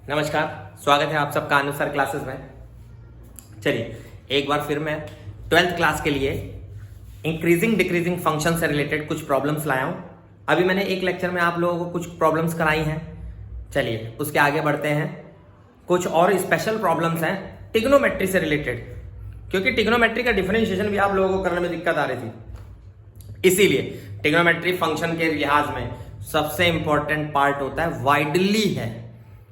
नमस्कार, स्वागत है आप सबका अनुसार क्लासेस में। चलिए एक बार फिर मैं 12th क्लास के लिए इंक्रीजिंग डिक्रीजिंग फंक्शन से रिलेटेड कुछ प्रॉब्लम्स लाया हूं। अभी मैंने एक लेक्चर में आप लोगों को कुछ प्रॉब्लम्स कराई हैं। चलिए उसके आगे बढ़ते हैं। कुछ और स्पेशल प्रॉब्लम्स हैं ट्रिग्नोमेट्री से रिलेटेड, क्योंकि ट्रिग्नोमेट्री का डिफरेंशिएशन भी आप लोगों को करने में दिक्कत आ रही थी। इसीलिए ट्रिग्नोमेट्री फंक्शन के लिहाज में सबसे इंपॉर्टेंट पार्ट होता है, वाइडली है,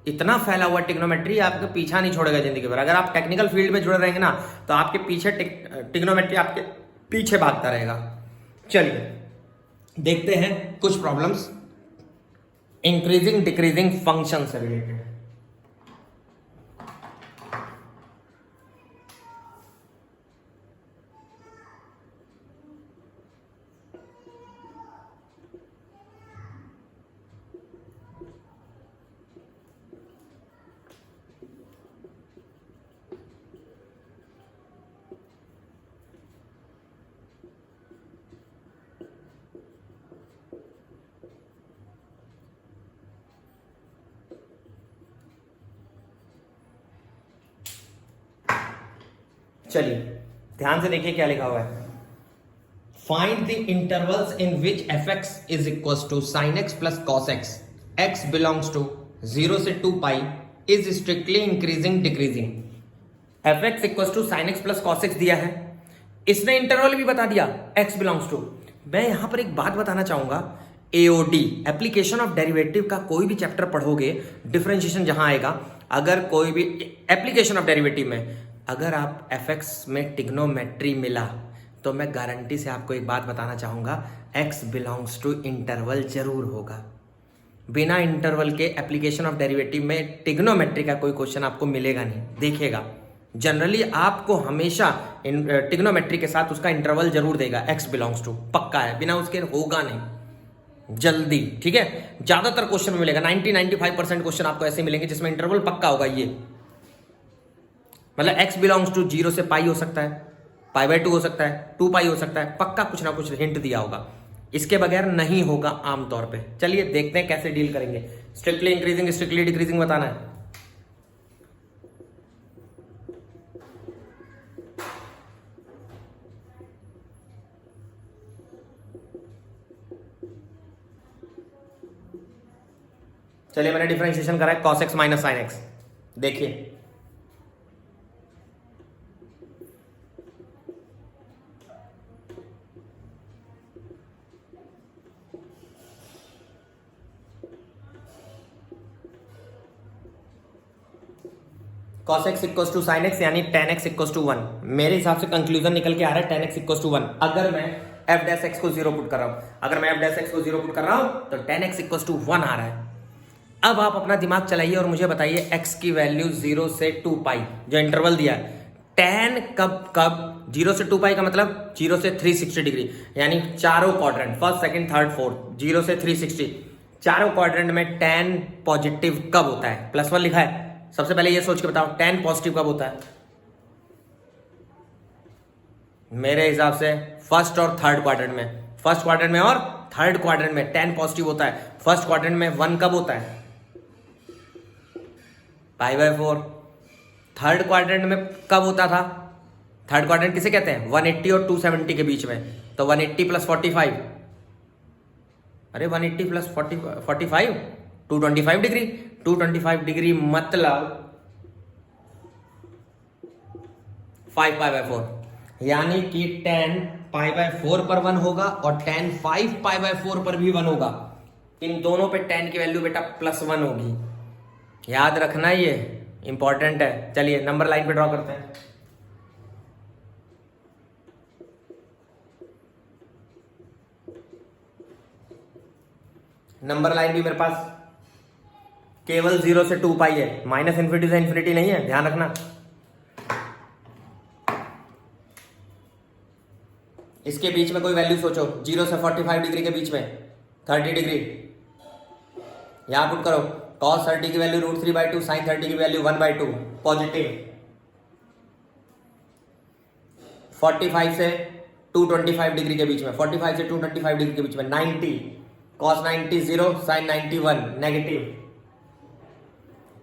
इतना फैला हुआ ट्रिग्नोमेट्री आपके पीछा नहीं छोड़ेगा जिंदगी भर। अगर आप टेक्निकल फील्ड में जुड़े रहेंगे ना तो आपके पीछे ट्रिग्नोमेट्री आपके पीछे भागता रहेगा। चलिए देखते हैं कुछ प्रॉब्लम्स इंक्रीजिंग डिक्रीजिंग फंक्शन से रिलेटेड। चलिए ध्यान से देखिए क्या लिखा हुआ है। Find the intervals in which f x is equal to sine x plus cos x, x belongs to 0 से 2 pi, is strictly increasing decreasing. F x equal to sine x plus cos x दिया है, इसने interval भी बता दिया x belongs to. मैं यहां पर एक बात बताना चाहूंगा, एओडी एप्लीकेशन ऑफ डेरिवेटिव का कोई भी चैप्टर पढ़ोगे, डिफरेंशिएशन जहां आएगा, अगर कोई भी एप्लीकेशन ऑफ डेरिवेटिव में अगर आप fx में ट्रिग्नोमेट्री मिला तो मैं गारंटी से आपको एक बात बताना चाहूंगा, x बिलोंग्स टू इंटरवल जरूर होगा। बिना इंटरवल के एप्लीकेशन ऑफ डेरिवेटिव में ट्रिग्नोमेट्री का कोई क्वेश्चन आपको मिलेगा नहीं। देखिएगा जनरली आपको हमेशा ट्रिग्नोमेट्री के साथ उसका इंटरवल जरूर देगा, x बिलोंग्स टू पक्का है, बिना उसके होगा नहीं जल्दी। ठीक है, ज्यादातर क्वेश्चन में मिलेगा, 90-95% क्वेश्चन आपको ऐसे मिलेंगे जिसमें इंटरवल पक्का होगा। ये मतलब x बिलोंग्स टू 0 से पाई हो सकता है, पाई बाय 2 हो सकता है, 2 पाई हो सकता है, पक्का कुछ ना कुछ हिंट दिया होगा, इसके बगैर नहीं होगा आमतौर पे। चलिए देखते हैं कैसे डील करेंगे। स्ट्रिक्टली इंक्रीजिंग स्ट्रिक्टली डिक्रीजिंग बताना है। चलिए मैंने डिफरेंशिएशन करा है cos x minus sin x। देखिए cos x equal to sine x यानी tan x इक्वल टू 1। मेरे हिसाब से कंक्लूजन निकल के आ रहा है tan x इक्वल टू 1। अगर मैं f डैश x को 0 पुट कर रहा हूं, अगर मैं f डैश x को 0 पुट कर रहा हूं तो tan x इक्वल टू 1 आ रहा है। अब आप अपना दिमाग चलाइए और मुझे बताइए x की वैल्यू 0 से 2 पाई जो इंटरवल दिया है, tan कब 0 से 2 पाई का मतलब 0 से 360 डिग्री, यानी चारों quadrant first second third fourth 0 से 360 चारों क्वाड्रेंट में tan पॉजिटिव कब होता है? +1 लिखा है। सबसे पहले ये सोच के बताओ tan पॉजिटिव कब होता है? मेरे हिसाब से फर्स्ट और थर्ड क्वाड्रेंट में, फर्स्ट क्वाड्रेंट में और थर्ड क्वाड्रेंट में tan पॉजिटिव होता है। फर्स्ट क्वाड्रेंट में 1 कब होता है? Pi by 4। थर्ड क्वाड्रेंट में कब होता था? थर्ड क्वाड्रेंट किसे कहते हैं? 180 और 270 के बीच में, तो 180 प्लस 45, अरे 180 प्लस 45 225 डिग्री, 225 डिग्री मतलब 5 पाई बाय 4, यानी कि tan पाई बाय 4 पर 1 होगा और tan 5 पाई बाय 4 पर भी 1 होगा। इन दोनों पे tan की वैल्यू बेटा +1 होगी, याद रखना, ये इंपॉर्टेंट है। चलिए नंबर लाइन पे ड्रॉ करते हैं। नंबर लाइन भी मेरे पास केवल 0 से 2 पाई है, माइनस इन्फिनिटी से इन्फिनिटी नहीं है, ध्यान रखना। इसके बीच में कोई वैल्यू सोचो, 0 से 45 डिग्री के बीच में 30 डिग्री, यहां पुट करो cos 30 की वैल्यू √3/2, sin 30 की वैल्यू 1/2 पॉजिटिव। 45 से 225 डिग्री के बीच में, 45 से 225 डिग्री के बीच में 90, cos 90 0, sin 90 1 नेगेटिव।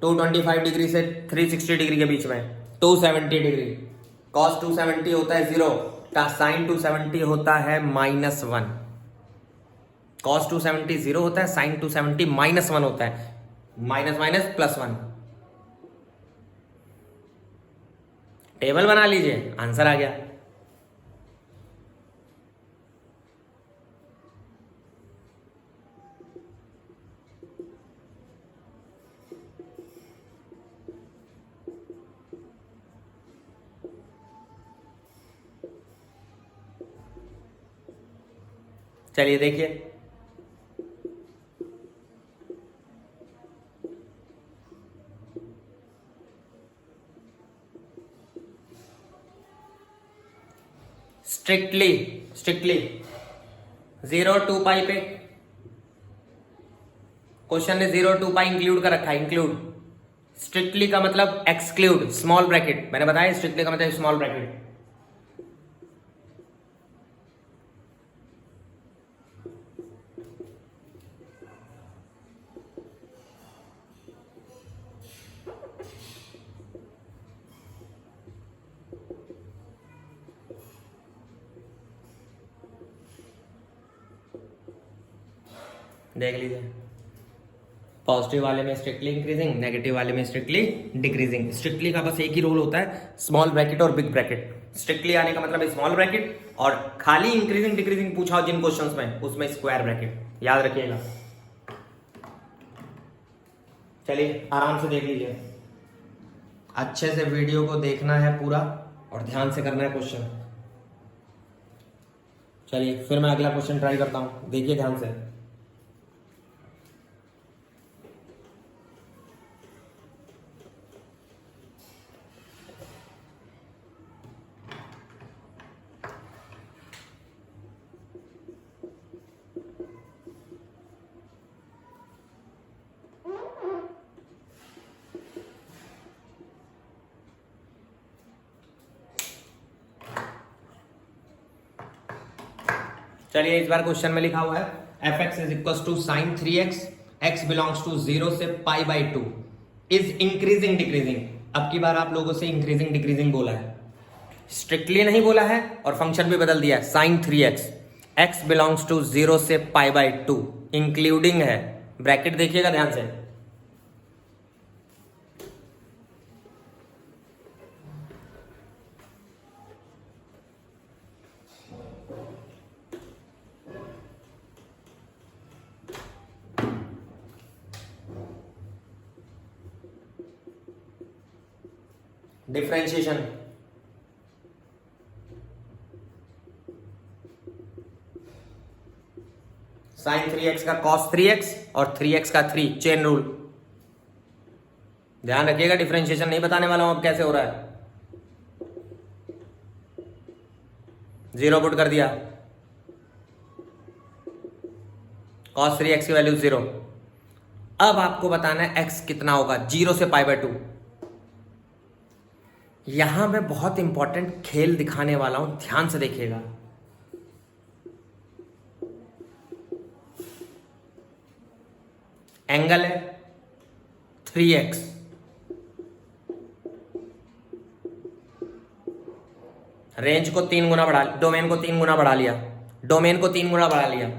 225 डिग्री से 360 डिग्री के बीच में 270 डिग्री। कॉस 270 होता है 0, साइन 270 होता है -1। कॉस 270 0 होता है, साइन 270 -1 होता है, माइनस माइनस +1। टेबल बना लीजिए, आंसर आ गया। चलिए देखिए, स्ट्रिक्टली 0 to π पे क्वेश्चन ने 0 to π इंक्लूड कर रखा है। इंक्लूड स्ट्रिक्टली का मतलब एक्सक्लूड, स्मॉल ब्रैकेट। मैंने बताया स्ट्रिक्टली का मतलब स्मॉल ब्रैकेट। देख लीजिए, पॉजिटिव वाले में स्ट्रिक्टली इंक्रीजिंग, नेगेटिव वाले में स्ट्रिक्टली डिक्रीजिंग। स्ट्रिक्टली का बस एक ही रोल होता है, स्मॉल ब्रैकेट और बिग ब्रैकेट। स्ट्रिक्टली आने का मतलब स्मॉल ब्रैकेट, और खाली इंक्रीजिंग डिक्रीजिंग पूछा हो जिन क्वेश्चंस में, उसमें स्क्वायर ब्रैकेट। याद रखिएगा। चलिए आराम से देख लीजिए, अच्छे से वीडियो को देखना है पूरा और ध्यान से करना है क्वेश्चन। चलिए फिर मैं अगला क्वेश्चन ट्राई करता हूं, देखिए ध्यान से। चलिए इस बार क्वेश्चन में लिखा हुआ है f(x) = sin 3x, x belongs to 0 से π/2 इज इंक्रीजिंग डिक्रीजिंग। अब की बार आप लोगों से इंक्रीजिंग डिक्रीजिंग बोला है, स्ट्रिक्टली नहीं बोला है, और फंक्शन भी बदल दिया है। sin 3x, x belongs to 0 से π/2 इंक्लूडिंग है। ब्रैकेट देखिएगा ध्यान से। डिफरेंशिएशन, sin 3x का cos 3x और 3x का 3, चेन रूल। ध्यान रखिएगा, डिफरेंशिएशन नहीं बताने वाला हूं अब कैसे हो रहा है। 0 पुट कर दिया, cos 3x की वैल्यू 0। अब आपको बताना है x कितना होगा 0 से π/2। यहां मैं बहुत इंपॉर्टेंट खेल दिखाने वाला हूं, ध्यान से देखिएगा। एंगल है 3x, रेंज को 3 गुना बढ़ा, डोमेन को 3 गुना बढ़ा लिया, डोमेन को 3 गुना बढ़ा लिया।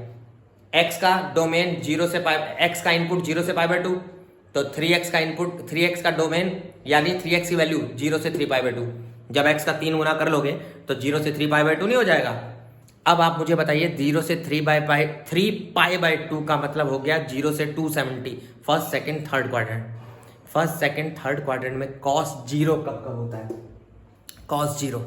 x का डोमेन 0 से x का इनपुट 0 से π/2, तो 3x का इनपुट, 3x का डोमेन यानी 3x की वैल्यू 0 से 3π/2। जब x का 3 गुना कर लोगे तो 0 से 3π/2 नहीं हो जाएगा। अब आप मुझे बताइए 0 से 3π/2 का मतलब हो गया 0 से 270, first second third quadrant. First second third quadrant में cos 0 कब कब होता है? cos 0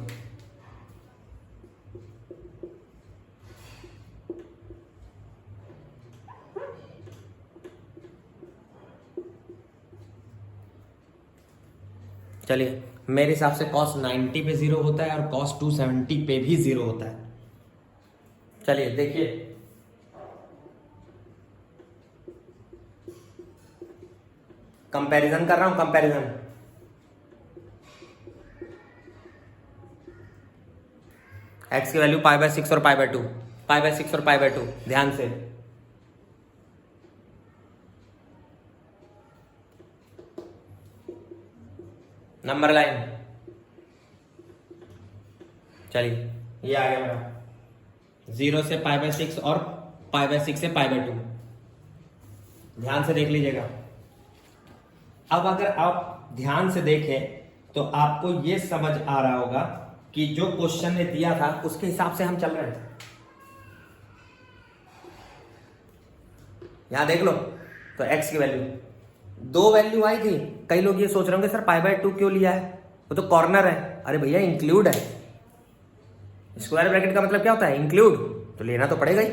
चलिए, मेरे हिसाब से cos 90 पे 0 होता है और cos 270 पे भी 0 होता है। चलिए देखिए, कंपैरिजन कर रहा हूं, कंपैरिजन। x की वैल्यू π/6 और π/2, π/6 और π/2, ध्यान से। नंबर लाइन, चलिए ये आ गया मेरा 0 से π/6 और π/6 से π/2। ध्यान से देख लीजिएगा। अब अगर आप ध्यान से देखें तो आपको ये समझ आ रहा होगा कि जो क्वेश्चन ने दिया था उसके हिसाब से हम चल रहे हैं। यहां देख लो तो x की वैल्यू 2 वैल्यू आई थी। कई लोग ये सोच रहे होंगे सर π/2 क्यों लिया है, वो तो कॉर्नर है। अरे भैया इंक्लूड है, स्क्वायर ब्रैकेट का मतलब क्या होता है, इंक्लूड, तो लेना तो पड़ेगा ही।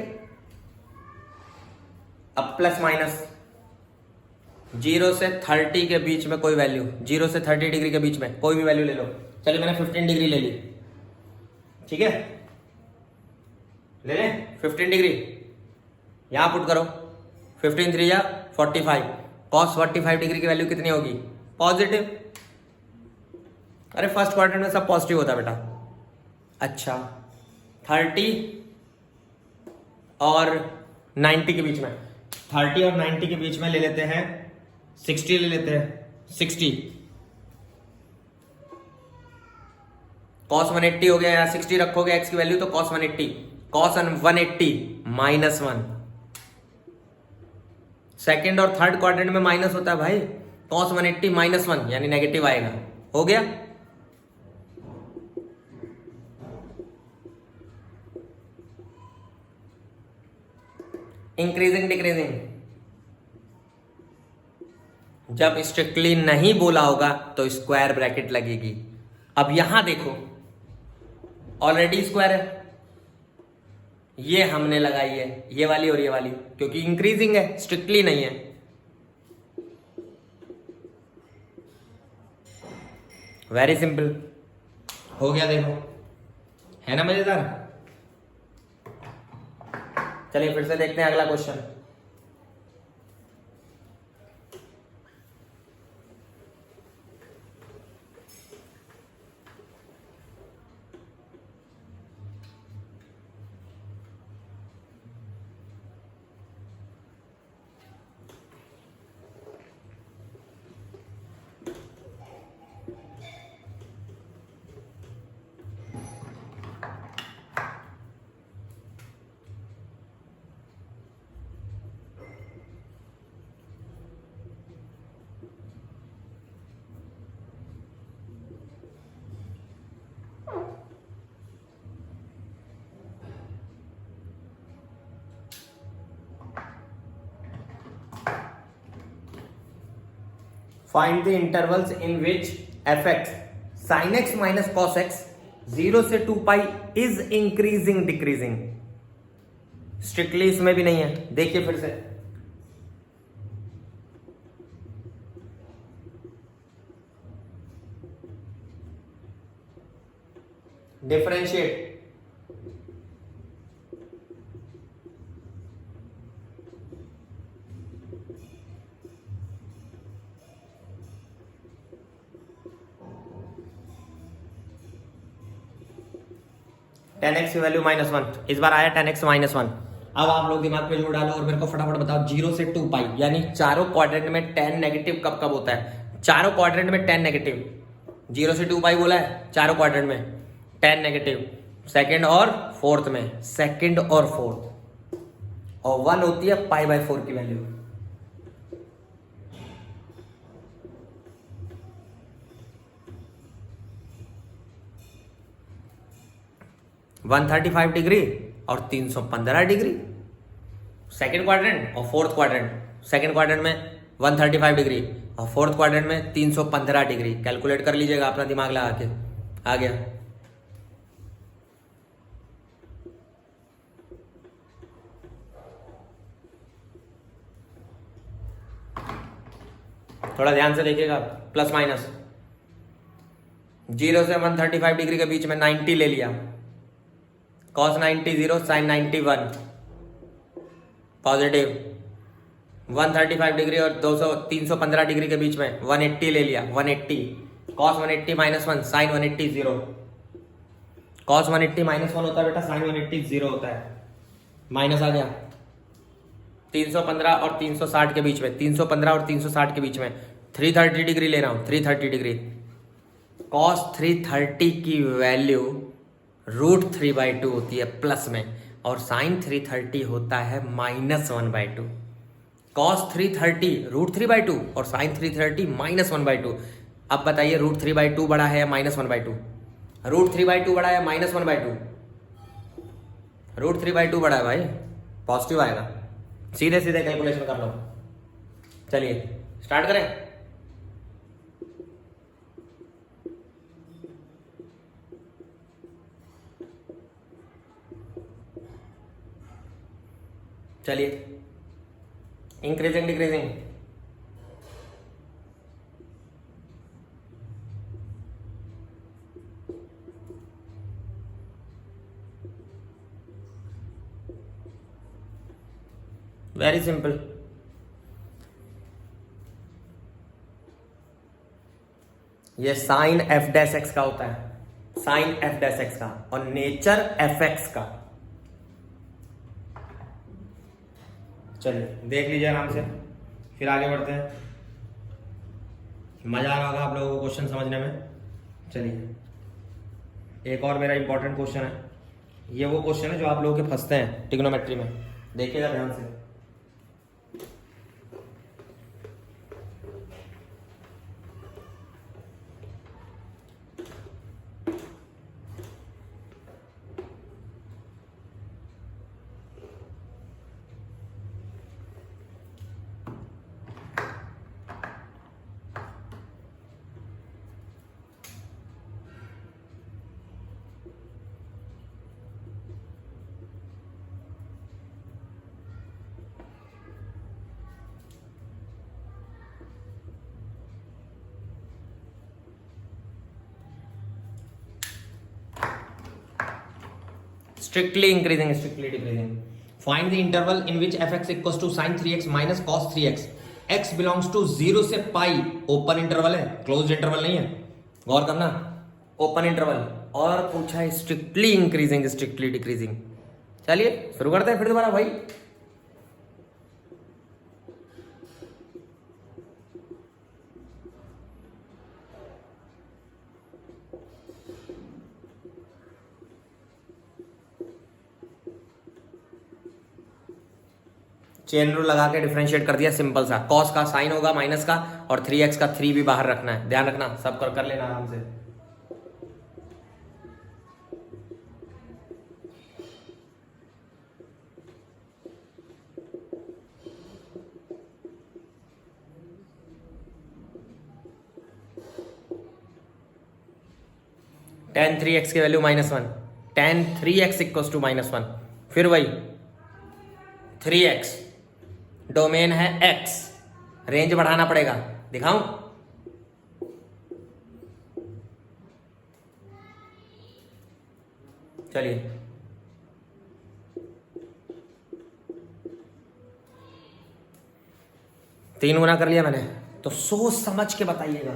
अब प्लस माइनस 0 से 30 के बीच में कोई वैल्यू, 0 से 30 डिग्री के बीच में कोई भी वैल्यू ले लो। चलिए मैंने 15 डिग्री ले ली, ठीक है, ले लें 15 डिग्री, यहां पुट करो 15 3 या 45, cos 45 डिग्री की वैल्यू कितनी होगी, पॉजिटिव। अरे फर्स्ट क्वाड्रेंट में सब पॉजिटिव होता है बेटा। अच्छा 30 और 90 के बीच में, 30 और 90 के बीच में ले लेते हैं 60, ले लेते हैं 60, cos 180 हो गया। या 60 रखोगे x की वैल्यू तो cos 180, cos 180 -1। सेकेंड और थर्ड क्वाड्रेंट में माइनस होता है भाई, cos 180 -1 यानी नेगेटिव आएगा। हो गया, इंक्रीजिंग डिक्रीजिंग। जब स्ट्रिक्टली नहीं बोला होगा तो स्क्वायर ब्रैकेट लगेगी। अब यहां देखो ऑलरेडी स्क्वायर है, ये हमने लगाई है, ये वाली और ये वाली, क्योंकि इंक्रीजिंग है, स्ट्रिक्टली नहीं है। वेरी सिंपल हो गया, देखो है ना मजेदार। चलिए फिर से देखते हैं अगला question. Find the intervals in which fx sin x minus cos x 0 से 2 पाई is increasing decreasing। स्ट्रिक्टली इसमें भी नहीं है, देखिए फिर से। डिफरेंशिएट, टेन एक्स की वैल्यू -1, इस बार आया 10x -1। अब आप लोग दिमाग पे जोड़ डालो और मेरे को फटाफट बताओ 0 से 2 पाई यानी चारों क्वाड्रेंट में 10 नेगेटिव कब कब होता है, चारों क्वाड्रेंट में 10 नेगेटिव। 0 से 2 पाई बोला है, चारों क्वाड्रेंट में 10 नेगेटिव, सेकंड और फोर्थ में, सेकंड और फोर्थ, और 1 होती है π/4 की वैल्यू। वन 135 डिग्री और 315 डिग्री, सेकेंड क्वाड्रेंट और फोर्थ क्वाड्रेंट। सेकेंड क्वाड्रेंट में 135 डिग्री और फोर्थ क्वाड्रेंट में 315 डिग्री। कैलकुलेट कर लीजिएगा अपना दिमाग लगा के, आ गया। थोड़ा ध्यान से देखिएगा, प्लस माइनस 0 से 135 डिग्री के बीच में 90 ले लिया, cos 90 0, sin 90 1, पॉजिटिव। 135 डिग्री और 315 डिग्री के बीच में 180 ले लिया, 180, cos 180 -1, sin 180 0। cos 180 -1 होता है बेटा, sin 180 0 होता है, माइनस आ गया। 315 और 360 के बीच में, 315 और 360 के बीच में 330 डिग्री ले रहा हूं, 330 डिग्री। cos 330 की वैल्यू √3/2 होती है प्लस में, और sin 330 होता है -1/2। cos 330 √3/2 और sin 330 -1/2। अब बताइए √3/2 बड़ा है या -1/2? √3/2 बड़ा है या -1/2? √3/2 बड़ा है भाई, पॉजिटिव आएगा। सीधे सीधे कैलकुलेशन कर लो। चलिए स्टार्ट करें। चलिए इंक्रीजिंग डिक्रीजिंग, वेरी सिंपल। ये साइन एफ डैश एक्स का होता है, साइन एफ डैश एक्स का, और नेचर एफ एक्स का। चलिए देख लीजिए आराम से, फिर आगे बढ़ते हैं। मजा आ रहा होगा आप लोगों को क्वेश्चन समझने में। चलिए एक और मेरा इंपॉर्टेंट क्वेश्चन है, ये वो क्वेश्चन है जो आप लोगों के फंसते हैं ट्रिग्नोमेट्री में, देखिएगा ध्यान से। Strictly increasing, strictly decreasing. Find the interval in which fx equals to sin 3x minus cos 3x. x belongs to 0 से पाई, ओपन इंटरवल है, क्लोज इंटरवल नहीं है, गौर करना, ओपन इंटरवल। और पूछा है स्ट्रिक्टली इंक्रीजिंग स्ट्रिक्टली डिक्रीजिंग। चलिए शुरू करते हैं फिर दोबारा भाई। चेन रूल लगा के डिफरेंशिएट कर दिया, सिंपल सा। कॉस का साइन होगा माइनस का, और 3x का 3 भी बाहर रखना है, ध्यान रखना, सब कर लेना आराम से। tan 3x की value -1, tan 3x equals to -1। फिर वही 3x, डोमेन है x, रेंज बढ़ाना पड़ेगा, दिखाऊं? चलिए तीन गुना कर लिया मैंने, तो सोच समझ के बताइएगा।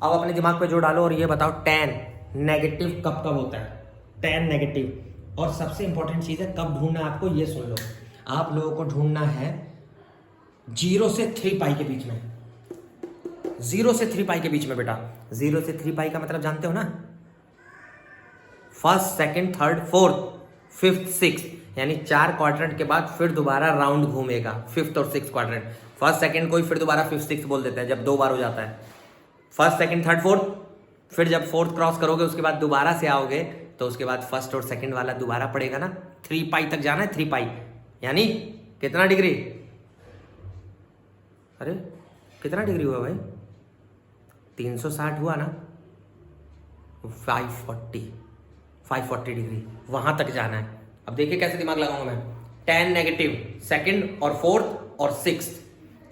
अब अपने दिमाग पे जोर डालो और ये बताओ tan नेगेटिव कब कब होता है, tan नेगेटिव। और सबसे इंपॉर्टेंट चीज है कब ढूंढना है आपको, ये सुन लो। आप लोगों को ढूंढना है 0 से 3 पाई के बीच में, 0 से 3 पाई के बीच में बेटा। 0 से 3 पाई का मतलब जानते हो ना, first second third fourth fifth six, यानी 4 क्वाड्रेंट के बाद फिर दोबारा राउंड घूमेगा, फिफ्थ और सिक्स क्वाड्रेंट। फर्स्ट सेकंड को ही फिर दोबारा फिफ्थ सिक्स बोल देते हैं जब 2 बार हो जाता है। फर्स्ट सेकंड थर्ड फोर्थ, फिर जब फोर्थ क्रॉस करोगे उसके बाद दोबारा से आओगे, तो उसके बाद फर्स्ट और सेकंड वाला दोबारा पड़ेगा ना। 3 पाई तक जाना है, 3 पाई यानी कितना डिग्री? अरे कितना डिग्री हुआ भाई? 360 हुआ ना, 540 डिग्री, वहां तक जाना है। अब देखिए कैसे दिमाग लगाऊंगा मैं। tan नेगेटिव सेकंड और फोर्थ और सिक्स,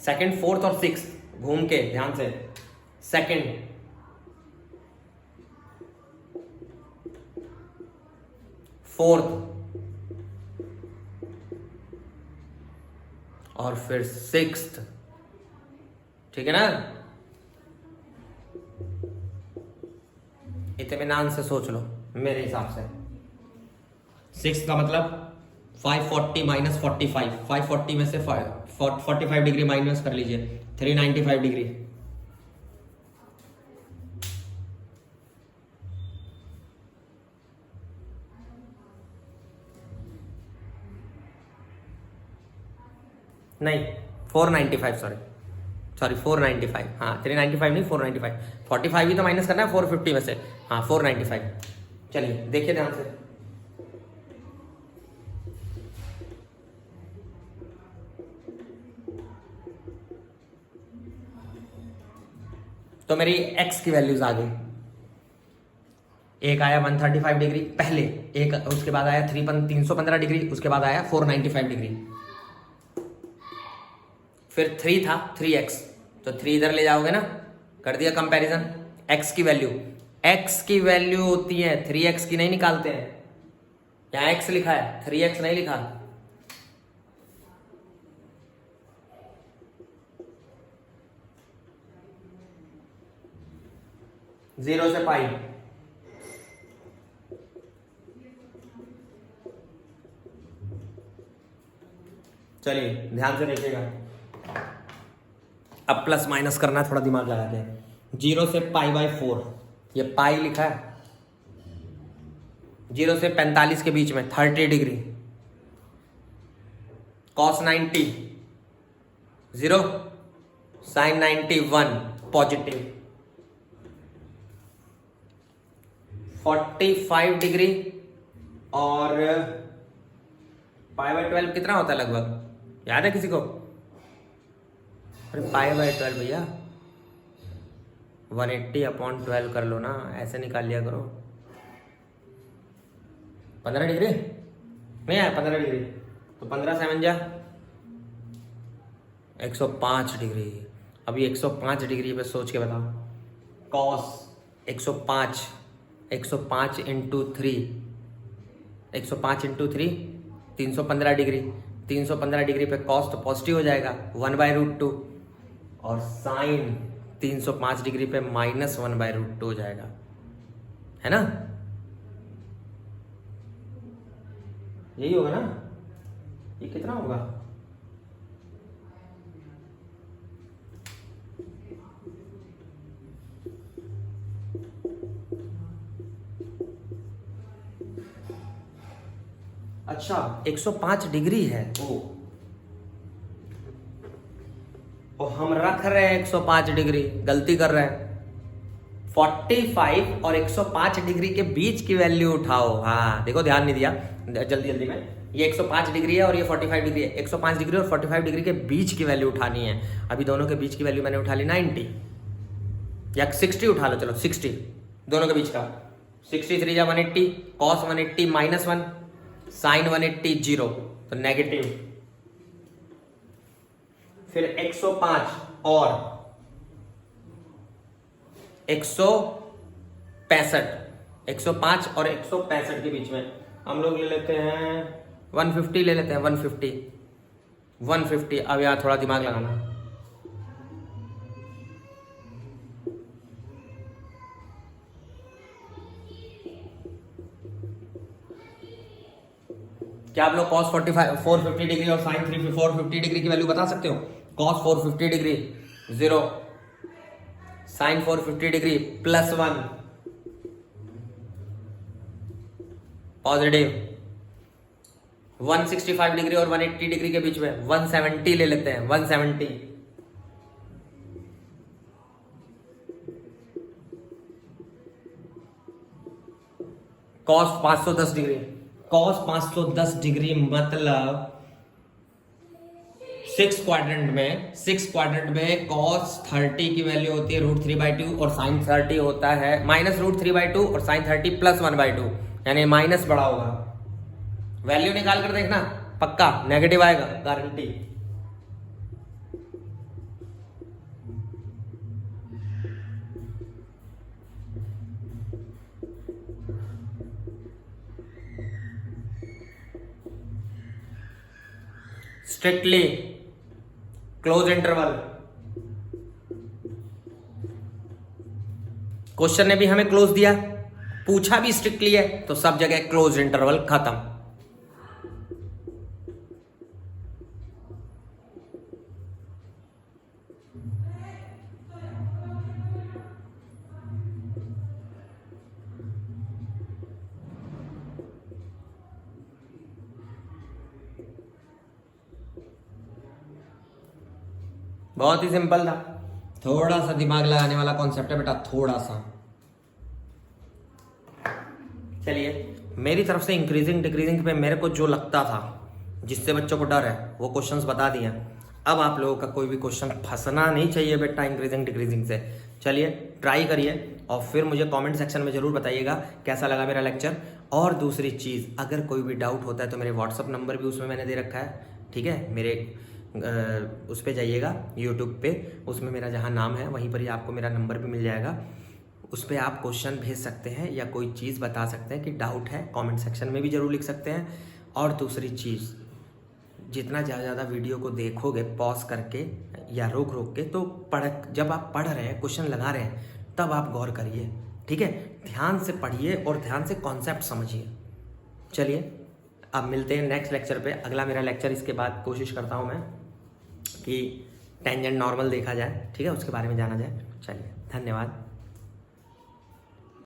सेकंड फोर्थ और सिक्स घूम के, ध्यान से, सेकंड फोर्थ और फिर सिक्स्थ, ठीक है ना? इत्मीनान से सोच लो मेरे हिसाब से। 6 का मतलब 540 माइनस 45, 540 में से 45 डिग्री माइनस कर लीजिए, 395 डिग्री। नहीं 495, सॉरी 495, हाँ 395 नहीं 495, 45 ही तो माइनस करना है 450 में से, हाँ 495। चलिए देखिए ध्यान से, तो मेरी x की वैल्यूज आ गई। एक आया 135 डिग्री पहले, एक उसके बाद आया 315 डिग्री, उसके बाद आया 495 डिग्री, फिर 3 था 3x, तो 3 इधर ले जाओगे ना, कर दिया कंपैरिजन। x की वैल्यू होती है 3x की, नहीं निकालते हैं, यहां x लिखा है 3x नहीं लिखा। जीरो से पाई, चलिए ध्यान से देखिएगा, अब प्लस माइनस करना है, थोड़ा दिमाग लगाते हैं। 0 से π/4, ये पाई लिखा है, 0 से 45 के बीच में 30 degree, cos 90 0, sin 90 1, positive 45 degree, और π/12 कितना होता है लगभग, याद है किसी को? अरे π/12 भैया 180/12 कर लो ना, ऐसे निकाल लिया करो। 15 डिग्री नहीं आया, 15 डिग्री तो 15 7 जा 105 डिग्री। अभी 105 डिग्री पे सोच के बताओ, cos 105 into 3, 105 into 3 315 degree, 315 degree पे कॉस तो पॉजिटिव हो जाएगा 1/√2, और साइन 305 डिग्री पे -1/√2 हो जाएगा, है ना? यही होगा ना? ये कितना होगा? अच्छा 105 डिग्री है, ओ हम रख रहे हैं 105 डिग्री, गलती कर रहे हैं। 45 और 105 डिग्री के बीच की वैल्यू उठाओ। हाँ देखो, ध्यान नहीं दिया, जल्दी में। ये 105 डिग्री है और ये 45 डिग्री है। 105 डिग्री और 45 डिग्री के बीच की वैल्यू उठानी है। अभी दोनों के बीच की वैल्यू मैंने उठा ली 90 या 60 उठा लो, चलो 60 दोनों के बीच का। 63 या 180, कॉस 180 -1, साइन 180 0, तो नेगेटिव। फिर 105 और 165, 105 और 165 के बीच में हम लोग ले लेते हैं 150, ले लेते हैं 150। अब यहाँ थोड़ा दिमाग लगाना, क्या आप लोग cos 450 डिग्री और sin 450 डिग्री की वैल्यू बता सकते हो? cos 450 degree 0, sin 450 degree +1 positive. 165 degree और 180 डिग्री के बीच में 170 ले लेते हैं, 170। cos 510 डिग्री, cos 510 डिग्री मतलब 6 क्वाड्रेंट में cos 30 की वैल्यू होती है √3/2 और sin 30 होता है -√3/2 और sin 30 +1/2, यानी माइनस बड़ा होगा। वैल्यू निकाल कर देखना, पक्का नेगेटिव आएगा, guarantee. Strictly close interval. Question ने भी हमें क्लोज दिया, पूछा भी स्ट्रिक्टली है, तो सब जगह क्लोज इंटरवल खत्म। बहुत ही सिंपल था, थोड़ा सा दिमाग लगाने वाला कॉन्सेप्ट है बेटा, थोड़ा सा। चलिए, मेरी तरफ से इंक्रीजिंग डिक्रीजिंग पे मेरे को जो लगता था, जिससे बच्चों को डर है, वो क्वेश्चंस बता दिए। अब आप लोगों का कोई भी क्वेश्चन फंसना नहीं चाहिए बेटा इंक्रीजिंग डिक्रीजिंग से। चलिए ट्राई करिए और फिर मुझे कमेंट सेक्शन में ज़रूर बताइएगा कैसा लगा मेरा लेक्चर। और दूसरी चीज़, अगर कोई भी डाउट होता है तो मेरे व्हाट्सअप नंबर भी उसमें मैंने दे रखा है, ठीक है। मेरे उस पर जाइएगा यूट्यूब पे, उसमें मेरा जहाँ नाम है वहीं पर ही आपको मेरा नंबर भी मिल जाएगा। उस पर आप क्वेश्चन भेज सकते हैं या कोई चीज़ बता सकते हैं कि डाउट है, कमेंट सेक्शन में भी ज़रूर लिख सकते हैं। और दूसरी चीज़, जितना ज़्यादा वीडियो को देखोगे पॉज करके या रोक रोक के, तो जब आप पढ़ रहे हैं, क्वेश्चन लगा रहे हैं, तब आप गौर करिए, ठीक है। ध्यान से पढ़िए और ध्यान से कॉन्सेप्ट समझिए। चलिए अब मिलते हैं नेक्स्ट लेक्चर पे। अगला मेरा लेक्चर, इसके बाद कोशिश करता हूँ मैं कि टेंजेंट नॉर्मल देखा जाए, ठीक है, उसके बारे में जाना जाए। चलिए, धन्यवाद।